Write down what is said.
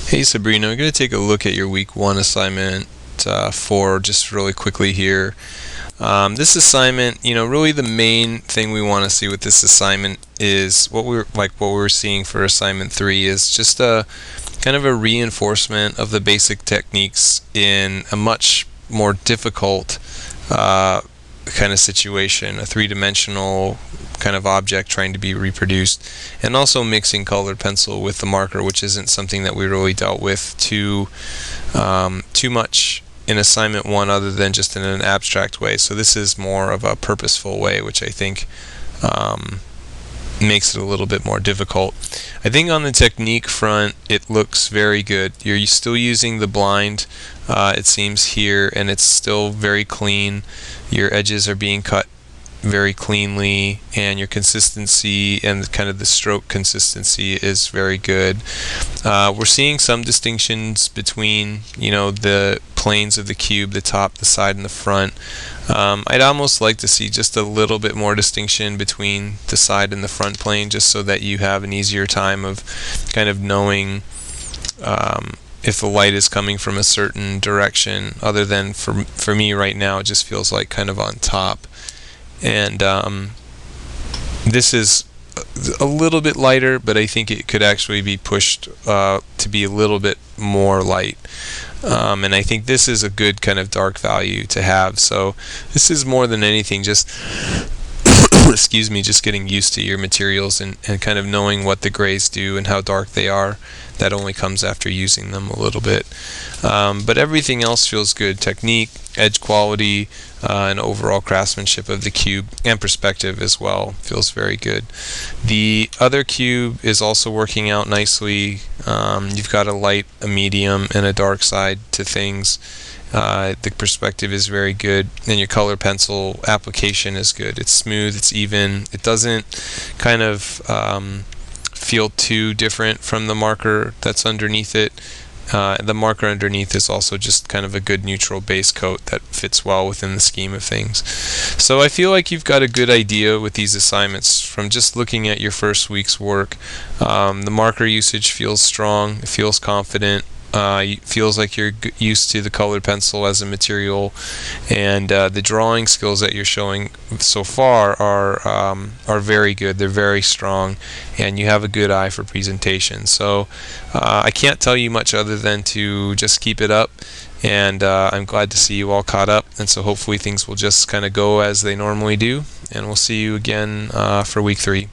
Hey Sabrina, we're going to take a look at your week one assignment 4 just really quickly here. This assignment, really the main thing we want to see with this assignment is what we're seeing for assignment 3 is just a kind of a reinforcement of the basic techniques in a much more difficult kind of situation, a three-dimensional kind of object trying to be reproduced, and also mixing colored pencil with the marker, which isn't something that we really dealt with too much in assignment 1 other than just in an abstract way. So this is more of a purposeful way, which I think makes it a little bit more difficult. I think on the technique front it looks very good. You're still using the blind, it seems here, and it's still very clean. Your edges are being cut very cleanly, and your consistency and kind of the stroke consistency is very good. We're seeing some distinctions between the planes of the cube, the top, the side, and the front. I'd almost like to see just a little bit more distinction between the side and the front plane, just so that you have an easier time of kind of knowing if the light is coming from a certain direction, other than for me right now it just feels like kind of on top. And this is a little bit lighter, but I think it could actually be pushed to be a little bit more light. And I think this is a good kind of dark value to have. So this is more than anything just excuse me, just getting used to your materials and kind of knowing what the grays do and how dark they are. That only comes after using them a little bit. But everything else feels good. Technique, edge quality, and overall craftsmanship of the cube, and perspective as well, feels very good. The other cube is also working out nicely. You've got a light, a medium, and a dark side to things. The perspective is very good, and your color pencil application is good. It's smooth, it's even, it doesn't kind of feel too different from the marker that's underneath it. The marker underneath is also just kind of a good neutral base coat that fits well within the scheme of things. So I feel like you've got a good idea with these assignments from just looking at your first week's work. The marker usage feels strong, it feels confident. It feels like you're used to the colored pencil as a material, and the drawing skills that you're showing so far are very good. They're very strong, and you have a good eye for presentation. So I can't tell you much other than to just keep it up, and I'm glad to see you all caught up. And so hopefully things will just kind of go as they normally do, and we'll see you again for week 3.